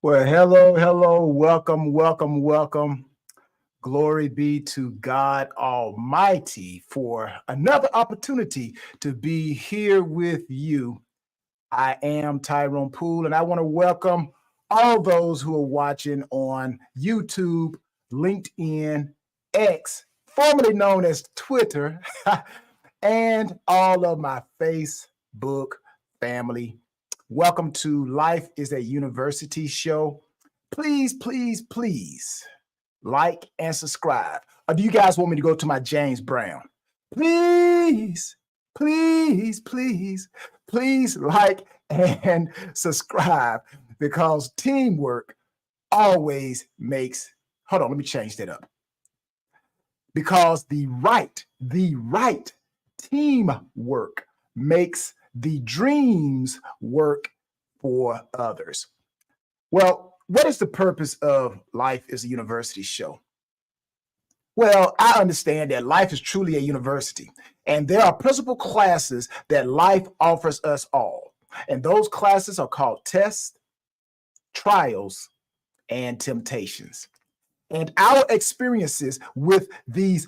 Well, hello, hello, welcome, welcome, welcome. Glory be to God Almighty for another opportunity to be here with you. I am Tyrone Poole, and I want to welcome all those who are watching on YouTube, LinkedIn, X, formerly known as Twitter, and all of my Facebook family. Welcome to Life is a University show. Please, please, please like and subscribe. Or do you guys want me to go to my James Brown? Please, please, please, please like and subscribe because teamwork always makes, hold on, let me change that up. Because the right teamwork makes the dreams work for others. Well, what is the purpose of Life is a University show? Well, I understand that life is truly a university, and there are principal classes that life offers us all. And those classes are called tests, trials, and temptations. And our experiences with these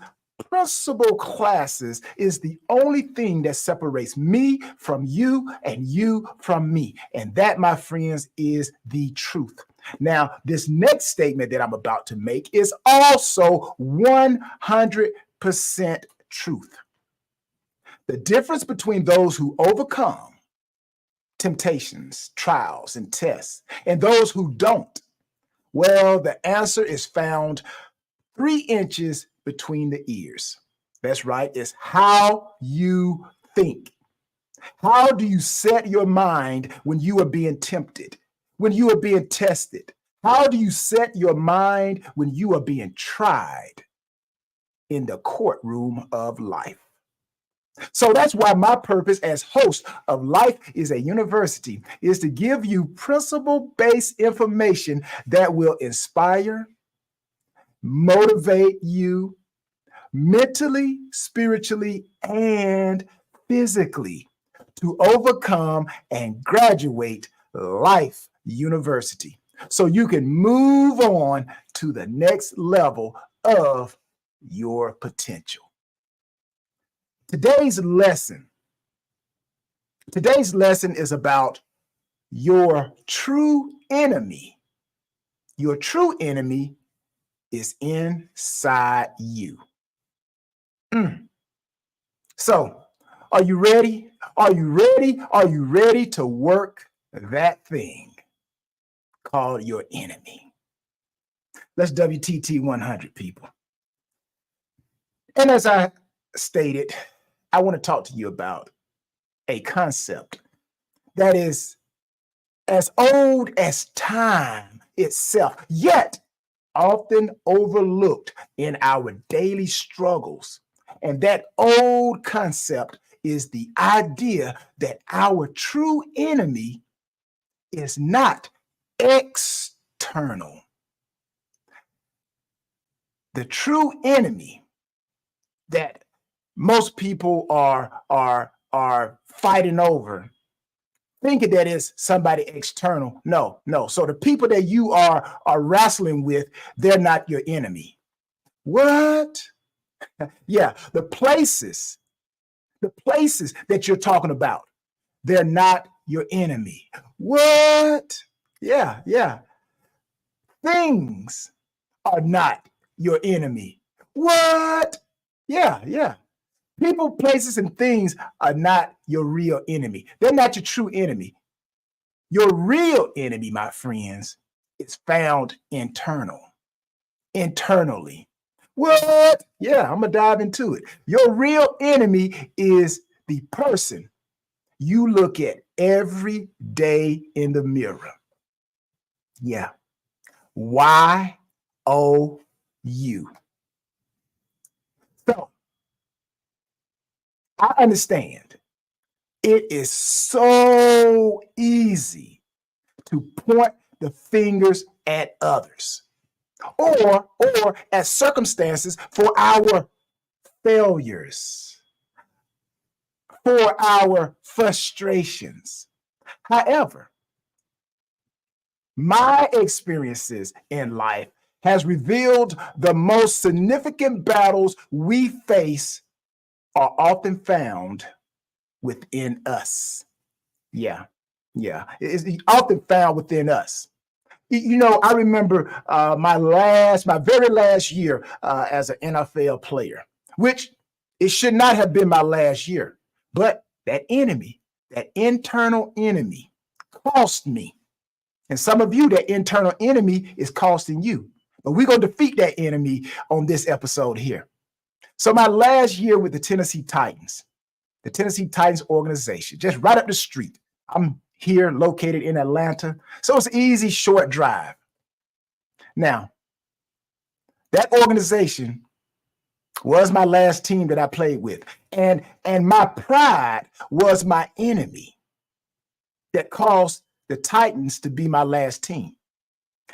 principal classes is the only thing that separates me from you and you from me. And that, my friends, is the truth. Now, this next statement that I'm about to make is also 100% truth. The difference between those who overcome temptations, trials, and tests, and those who don't, well, the answer is found 3 inches between the ears. That's right, it's how you think. How do you set your mind when you are being tempted, when you are being tested? How do you set your mind when you are being tried in the courtroom of life? So that's why my purpose as host of Life is a University is to give you principle-based information that will inspire, motivate you mentally, spiritually, and physically to overcome and graduate Life University so you can move on to the next level of your potential. Today's lesson is about your true enemy. Your true enemy is inside you. So, are you ready? Are you ready? Are you ready to work that thing called your enemy? Let's WTT 100, people. And as I stated, I want to talk to you about a concept that is as old as time itself, yet often overlooked in our daily struggles. And that old concept is the idea that our true enemy is not external. The true enemy that most people are fighting over, thinking that it's somebody external. No, no. So the people that you are wrestling with, they're not your enemy. What? Yeah, the places that you're talking about, they're not your enemy. What? Yeah, yeah. Things are not your enemy. What? Yeah, yeah. People, places, and things are not your real enemy. They're not your true enemy. Your real enemy, my friends, is found internally. What? Yeah, I'm going to dive into it. Your real enemy is the person you look at every day in the mirror. Yeah. YOU. So I understand it is so easy to point the fingers at others or at circumstances for our failures, for our frustrations. However, My experiences in life has revealed the most significant battles we face are often found within us. Yeah, yeah. It's often found within us. You know, I remember my very last year as an NFL player, which it should not have been my last year, but that enemy, that internal enemy, cost me. And some of you, that internal enemy is costing you. But we're going to defeat that enemy on this episode here. So my last year with the Tennessee Titans organization, just right up the street. I'm here located in Atlanta. So it's an easy, short drive. Now, that organization was my last team that I played with. And my pride was my enemy that caused the Titans to be my last team.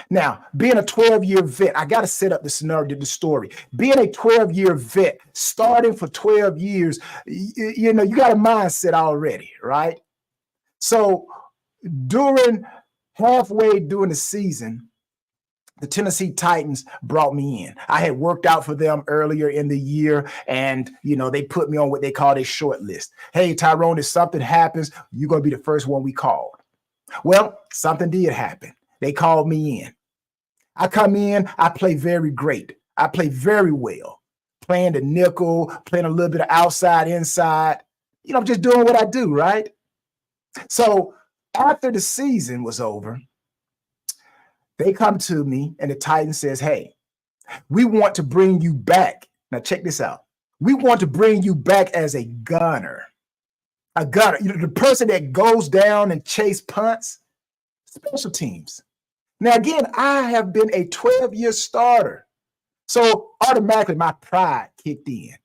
Now, being a 12-year vet, I got to set up the scenario, the story. Being a 12-year vet, starting for 12 years, you know, you got a mindset already, right? So halfway during the season, the Tennessee Titans brought me in. I had worked out for them earlier in the year, and, you know, they put me on what they call a short list. Hey, Tyrone, if something happens, you're going to be the first one we called. Well, something did happen. They called me in. I come in, I play very great. I play very well, playing the nickel, playing a little bit of outside, inside, you know, just doing what I do, right? So after the season was over, they come to me and the Titans says, hey, we want to bring you back. Now check this out. We want to bring you back as a gunner. A gunner, you know, the person that goes down and chase punts, special teams. Now, again, I have been a 12-year starter. So automatically my pride kicked in.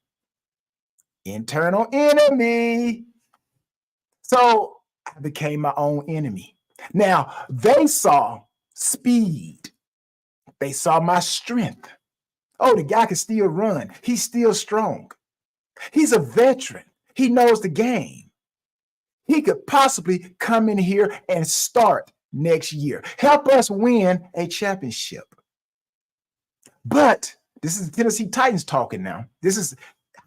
Internal enemy. So I became my own enemy. Now, they saw speed. They saw my strength. Oh, the guy can still run. He's still strong. He's a veteran. He knows the game. He could possibly come in here and start next year. Help us win a championship. But this is the Tennessee Titans talking now. This is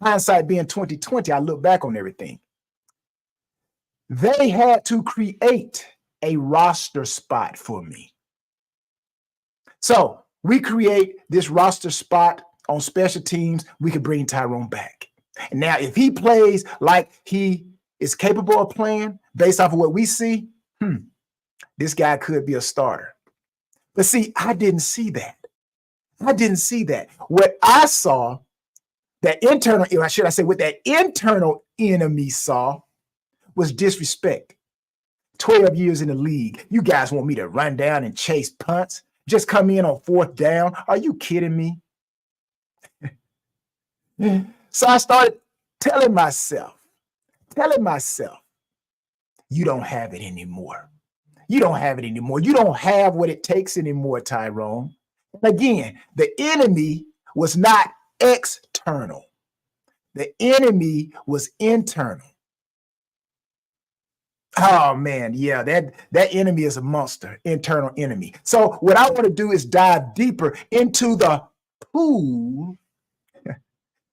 hindsight being 2020. I look back on everything. They had to create a roster spot for me. So we create this roster spot on special teams. We could bring Tyrone back. And now if he plays like he is capable of playing based off of what we see, this guy could be a starter. But see, I didn't see that. I didn't see that. What I saw, that internal, should I say, what that internal enemy saw was disrespect. 12 years in the league. You guys want me to run down and chase punts? Just come in on fourth down? Are you kidding me? So I started telling myself, you don't have it anymore. You don't have it anymore. You don't have what it takes anymore, Tyrone. Again, the enemy was not external. The enemy was internal. Oh man, yeah, that enemy is a monster, internal enemy. So what I want to do is dive deeper into the pool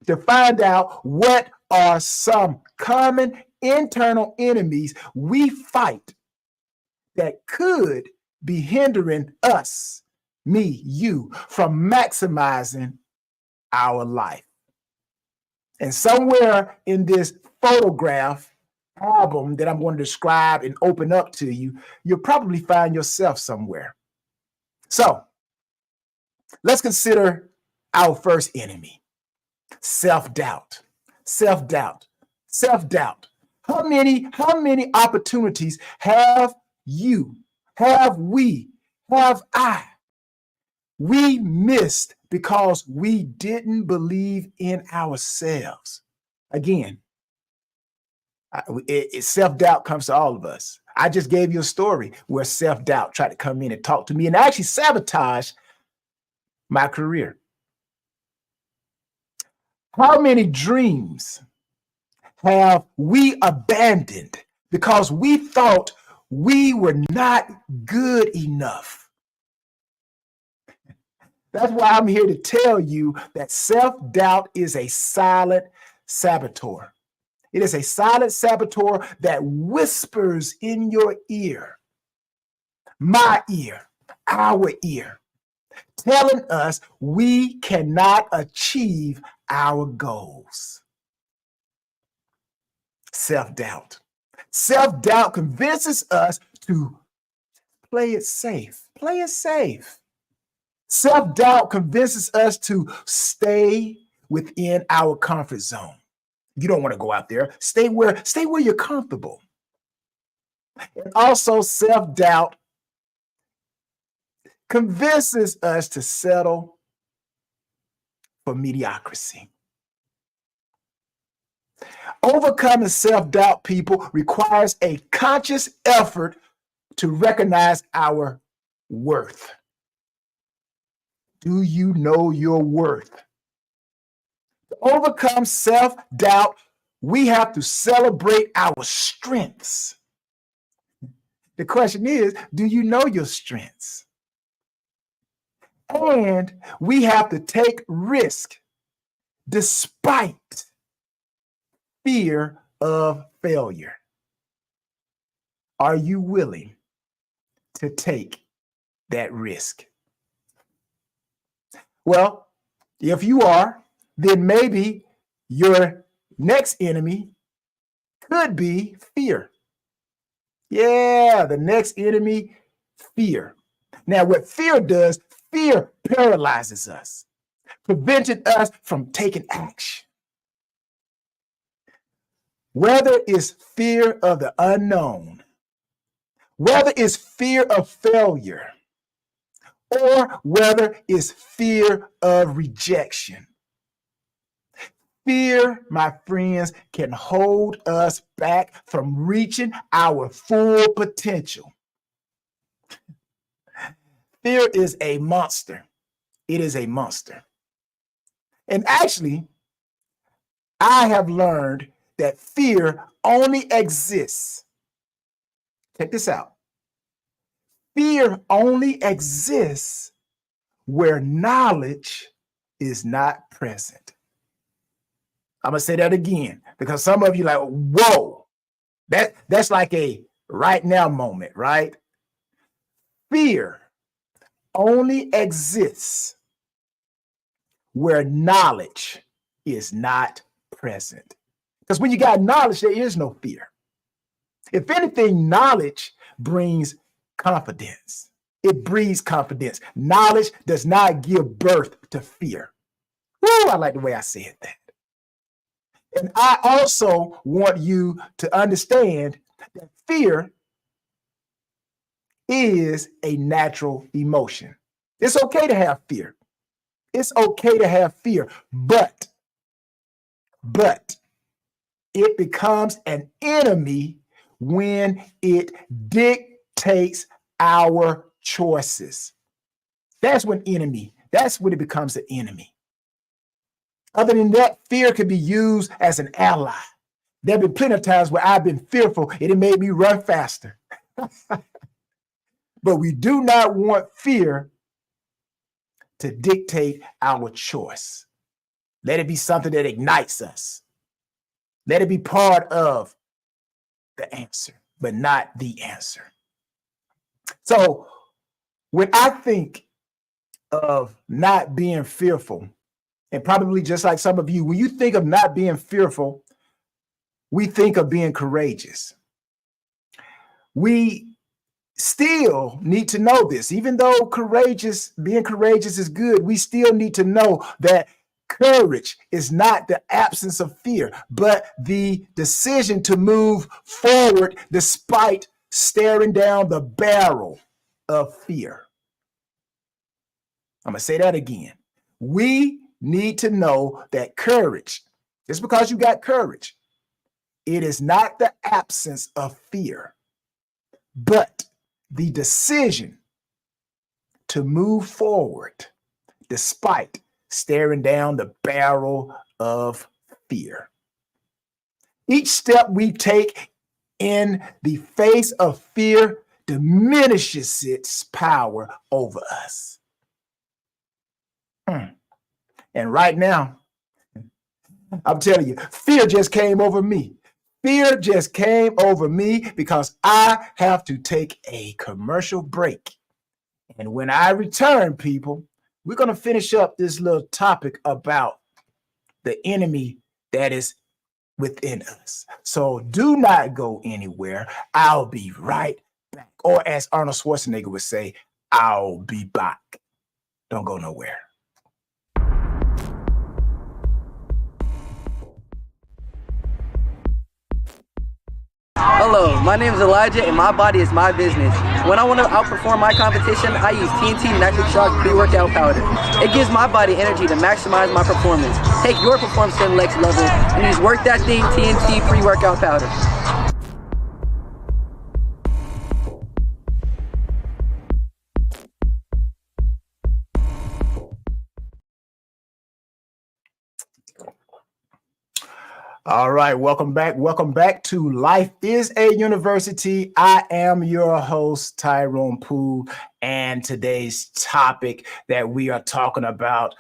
to find out what are some common internal enemies we fight that could be hindering us, me, you, from maximizing our life. And somewhere in this photograph album that I'm going to describe and open up to you, you'll probably find yourself somewhere. So let's consider our first enemy, self-doubt. Self-doubt. Self-doubt. How many opportunities have you, have we, have I, we missed because we didn't believe in ourselves? Again, self-doubt comes to all of us. I just gave you a story where self-doubt tried to come in and talk to me and actually sabotage my career. How many dreams have we abandoned because we thought we were not good enough? That's why I'm here to tell you that self-doubt is a silent saboteur. It is a silent saboteur that whispers in your ear, my ear, our ear, telling us we cannot achieve our goals. Self-doubt. Self-doubt convinces us to play it safe. Play it safe. Self-doubt convinces us to stay within our comfort zone. You don't want to go out there. Stay where you're comfortable. And also, self-doubt convinces us to settle for mediocrity. Overcoming self-doubt, people, requires a conscious effort to recognize our worth. Do you know your worth? To overcome self-doubt, we have to celebrate our strengths. The question is, do you know your strengths? And we have to take risk despite fear of failure. Are you willing to take that risk? Well, if you are, then maybe your next enemy could be fear. Yeah, the next enemy, fear. Now, what fear does, fear paralyzes us, preventing us from taking action. Whether it's fear of the unknown, whether it's fear of failure, or whether it's fear of rejection. Fear, my friends, can hold us back from reaching our full potential. Fear is a monster. It is a monster. And actually, I have learned that fear only exists. Check this out. Fear only exists where knowledge is not present. I'm going to say that again because some of you are like, whoa, that's like a right now moment, right? Fear only exists where knowledge is not present. Because when you got knowledge, there is no fear. If anything, knowledge brings confidence. It breeds confidence. Knowledge does not give birth to fear. Woo, I like the way I said that. And I also want you to understand that fear is a natural emotion. It's okay to have fear. It's okay to have fear, but it becomes an enemy when it dictates our choices. That's when it becomes an enemy. Other than that, fear could be used as an ally. There have been plenty of times where I've been fearful and it made me run faster. But we do not want fear to dictate our choice. Let it be something that ignites us. Let it be part of the answer, but not the answer. So when I think of not being fearful, and probably just like some of you, when you think of not being fearful, we think of being courageous. We still need to know this. Even though being courageous is good, we still need to know that courage is not the absence of fear, but the decision to move forward despite staring down the barrel of fear. I'm going to say that again. We need to know that courage, just because you got courage, it is not the absence of fear, but the decision to move forward despite staring down the barrel of fear. Each step we take in the face of fear diminishes its power over us. Mm. And right now, I'm telling you, fear just came over me. Fear just came over me because I have to take a commercial break. And when I return, people, we're going to finish up this little topic about the enemy that is within us. So do not go anywhere. I'll be right back. Or as Arnold Schwarzenegger would say, I'll be back. Don't go nowhere. Hello, my name is Elijah and my body is my business. When I want to outperform my competition, I use TNT Nitric Shock pre-workout powder. It gives my body energy to maximize my performance. Take your performance to the next level and use Work That Thing TNT pre-workout powder. All right, welcome back. Welcome back to Life is a University. I am your host, Tyrone Poole, and today's topic that we are talking about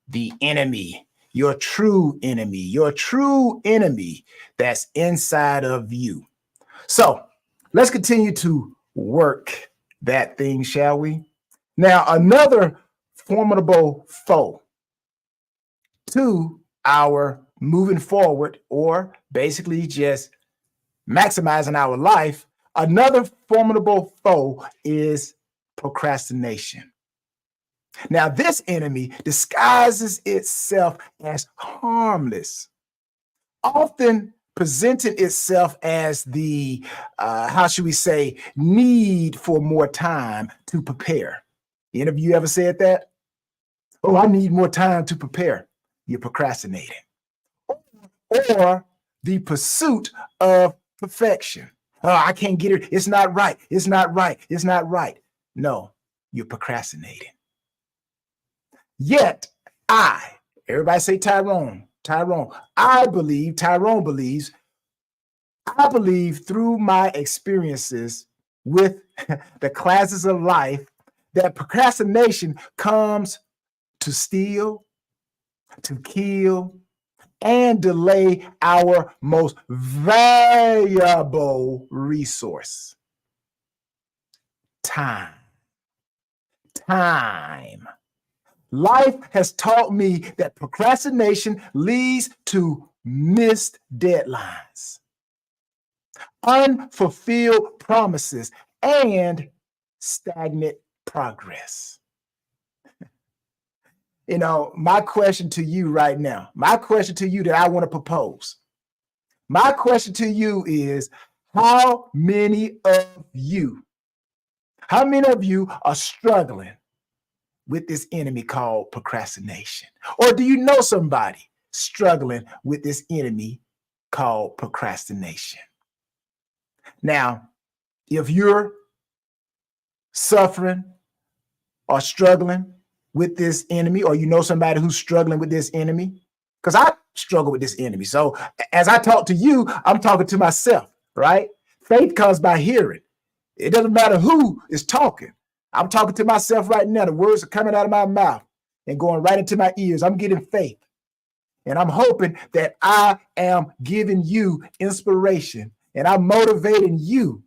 the enemy, your true enemy that's inside of you. So let's continue to work that thing, shall we? Now, another formidable foe to our moving forward, or basically just maximizing our life, another formidable foe is procrastination. Now, this enemy disguises itself as harmless, often presenting itself as the, how should we say, need for more time to prepare. Any of you ever said that? Oh, I need more time to prepare. You're procrastinating. Or the pursuit of perfection. Oh, I can't get it. It's not right. It's not right. It's not right. No, you're procrastinating. Yet everybody say Tyrone, Tyrone believes, I believe through my experiences with the classes of life that procrastination comes to steal, to kill, and delay our most valuable resource, time. Life has taught me that procrastination leads to missed deadlines, unfulfilled promises, and stagnant progress. You know, my question to you right now, my question to you that I want to propose, my question to you is, how many of you are struggling with this enemy called procrastination? Or do you know somebody struggling with this enemy called procrastination? Now, if you're suffering or struggling with this enemy, or you know somebody who's struggling with this enemy, because I struggle with this enemy. So as I talk to you, I'm talking to myself, right? Faith comes by hearing. It doesn't matter who is talking. I'm talking to myself right now. The words are coming out of my mouth and going right into my ears. I'm getting faith. And I'm hoping that I am giving you inspiration and I'm motivating you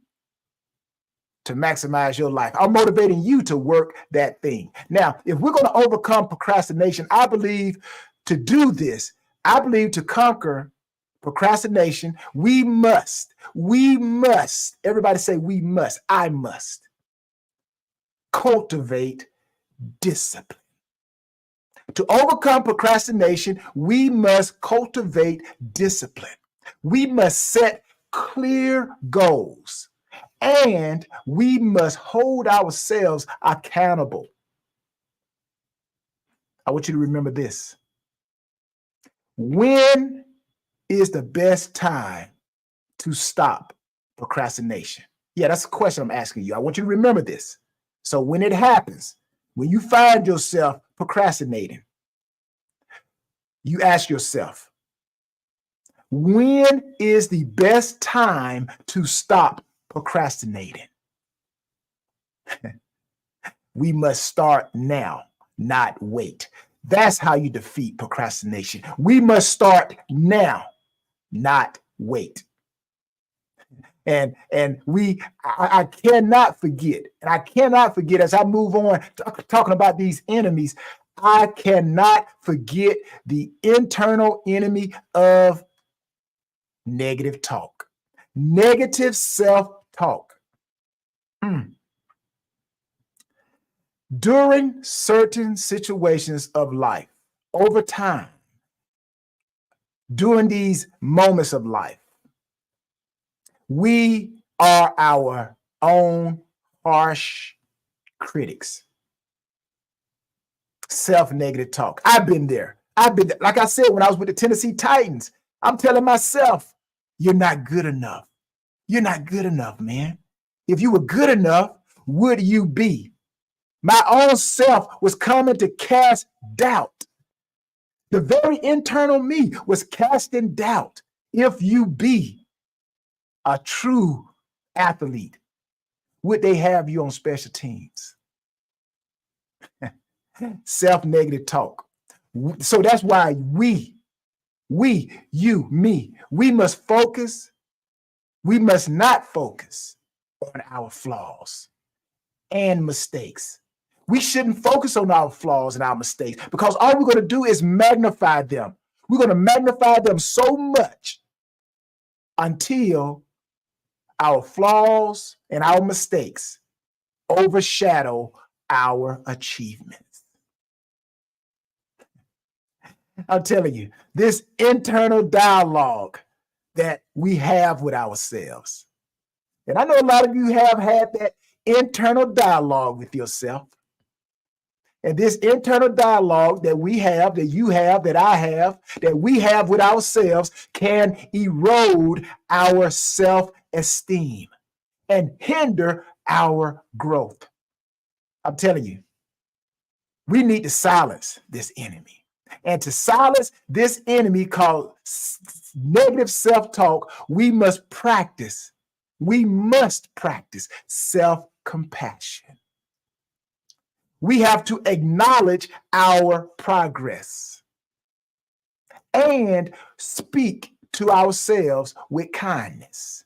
to maximize your life. I'm motivating you to work that thing. Now, if we're going to overcome procrastination, I believe to do this, I believe to conquer procrastination, we must, everybody say we must, I must cultivate discipline. To overcome procrastination, we must cultivate discipline. We must set clear goals. And we must hold ourselves accountable. I want you to remember this. When is the best time to stop procrastination? Yeah, that's the question I'm asking you. I want you to remember this. So when it happens, when you find yourself procrastinating, you ask yourself, when is the best time to stop procrastinating? We must start now. not wait. That's how you defeat procrastination. We must start now, not wait. And I cannot forget, as I move on talking about these enemies, I cannot forget the internal enemy of negative talk, negative self-talk. During certain situations of life, over time, during these moments of life, we are our own harsh critics. Self-negative talk. I've been there. Like I said, when I was with the Tennessee Titans, I'm telling myself, you're not good enough. You're not good enough, man. If you were good enough, would you be? My own self was coming to cast doubt. The very internal me was casting doubt. If you be a true athlete, would they have you on special teams? Self-negative talk. So that's why we, you, me, we must focus. We must not focus on our flaws and mistakes. We shouldn't focus on our flaws and our mistakes because all we're going to do is magnify them. We're going to magnify them so much until our flaws and our mistakes overshadow our achievements. I'm telling you, this internal dialogue that we have with ourselves. And I know a lot of you have had that internal dialogue with yourself. And this internal dialogue that we have, that you have, that I have, that we have with ourselves can erode our self-esteem and hinder our growth. I'm telling you, we need to silence this enemy. And to silence this enemy called negative self-talk, we must practice self-compassion. We have to acknowledge our progress and speak to ourselves with kindness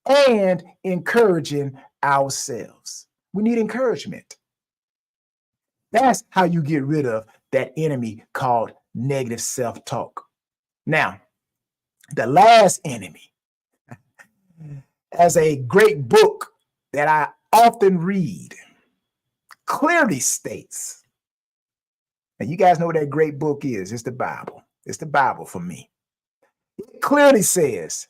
and encouraging ourselves. We need encouragement. That's how you get rid of that enemy called negative self-talk. Now, the last enemy, as a great book that I often read, clearly states, and you guys know what that great book is. It's the Bible. It's the Bible for me. It clearly says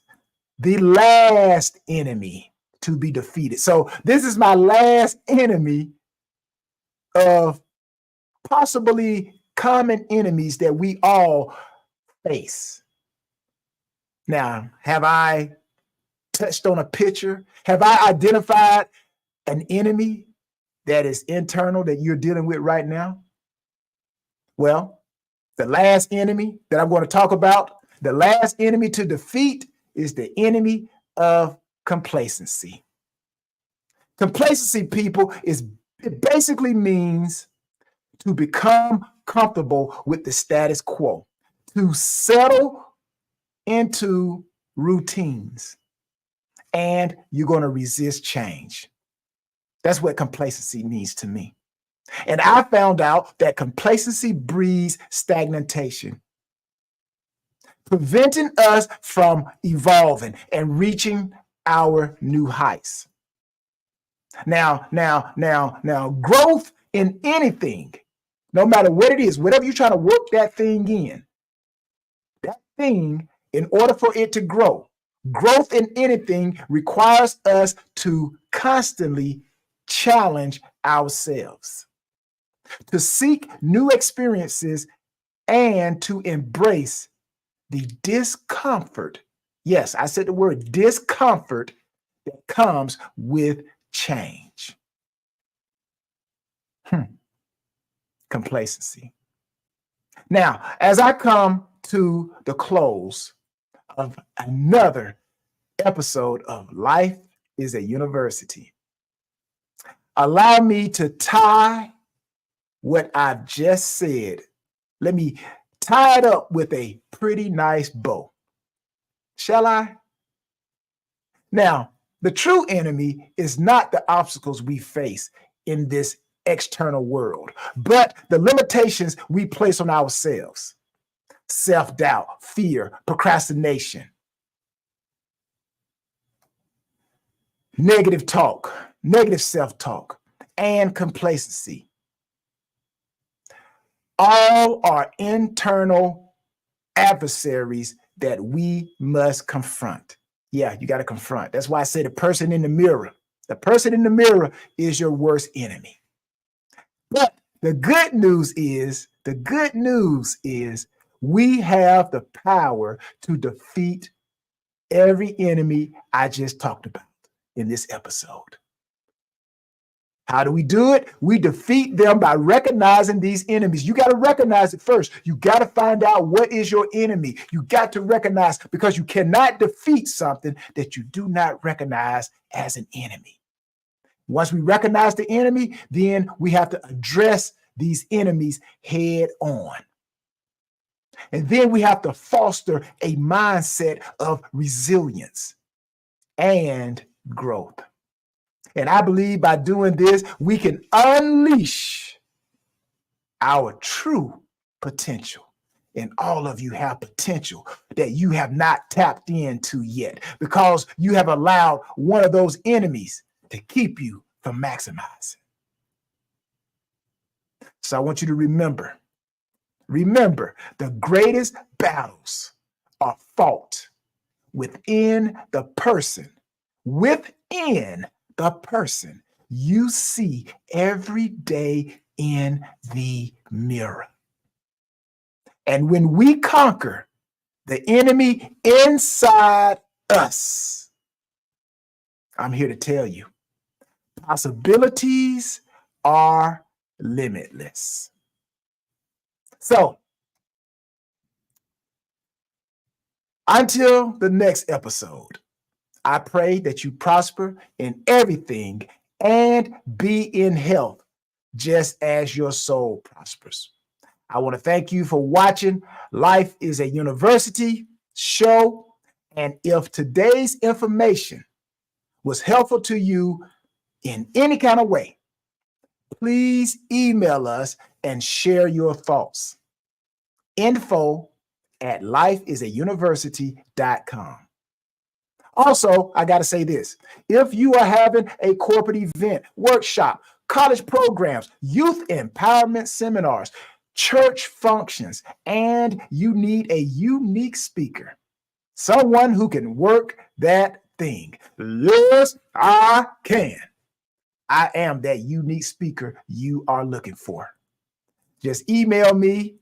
the last enemy to be defeated. So this is my last enemy of possibly common enemies that we all face. Now, have I touched on a picture? Have I identified an enemy that is internal that you're dealing with right now? Well, the last enemy that I'm going to talk about, the last enemy to defeat is the enemy of complacency. Complacency, people, it basically means to become comfortable with the status quo, to settle into routines, and you're going to resist change. That's what complacency means to me. And I found out that complacency breeds stagnation, preventing us from evolving and reaching our new heights. Now, growth in anything, no matter what it is, whatever you're trying to work that thing in, that thing, in order for it to grow, growth in anything requires us to constantly challenge ourselves, to seek new experiences, and to embrace the discomfort. Yes, I said the word discomfort that comes with change. Complacency. Now, as I come to the close of another episode of Life is a University, allow me to tie what I've just said, let me tie it up with a pretty nice bow. Shall I? Now, the true enemy is not the obstacles we face in this external world, but the limitations we place on ourselves. Self-doubt, fear, procrastination, negative talk, negative self-talk, and complacency. All are internal adversaries that we must confront. Yeah, you got to confront. That's why I say the person in the mirror. The person in the mirror is your worst enemy. But the good news is we have the power to defeat every enemy I just talked about in this episode. How do we do it? We defeat them by recognizing these enemies. You got to recognize it first. You got to find out what is your enemy. You got to recognize, because you cannot defeat something that you do not recognize as an enemy. Once we recognize the enemy, then we have to address these enemies head on. And then we have to foster a mindset of resilience and growth. And I believe by doing this, we can unleash our true potential. And all of you have potential that you have not tapped into yet, because you have allowed one of those enemies to keep you from maximizing. So I want you to remember, the greatest battles are fought within the person you see every day in the mirror. And when we conquer the enemy inside us, I'm here to tell you, possibilities are limitless. So, until the next episode, I pray that you prosper in everything and be in health, just as your soul prospers. I want to thank you for watching Life is a University show. And if today's information was helpful to you in any kind of way, please email us and share your thoughts. info@lifeisauniversity.com. Also, I got to say this. If you are having a corporate event, workshop, college programs, youth empowerment seminars, church functions, and you need a unique speaker, someone who can work that thing. Yes, I can. I am that unique speaker you are looking for. Just email me,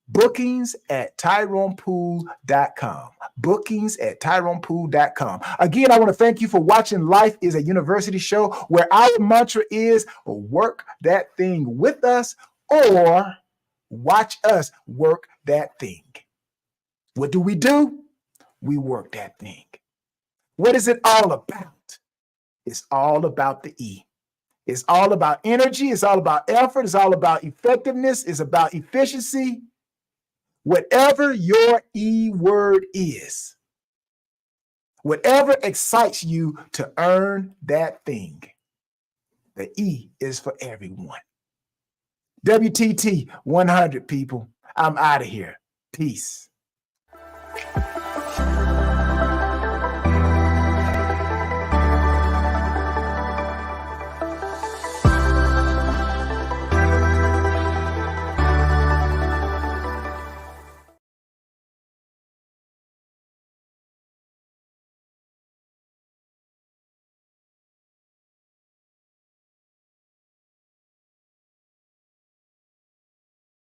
bookings@tyronepoole.com. bookings@tyronepoole.com. Again, I want to thank you for watching Life is a University show, where our mantra is work that thing with us or watch us work that thing. What do? We work that thing. What is it all about? It's all about the E. It's all about energy. It's all about effort. It's all about effectiveness. It's about efficiency. Whatever your E word is, whatever excites you to earn that thing, the E is for everyone. WTT 100, people. I'm out of here. Peace.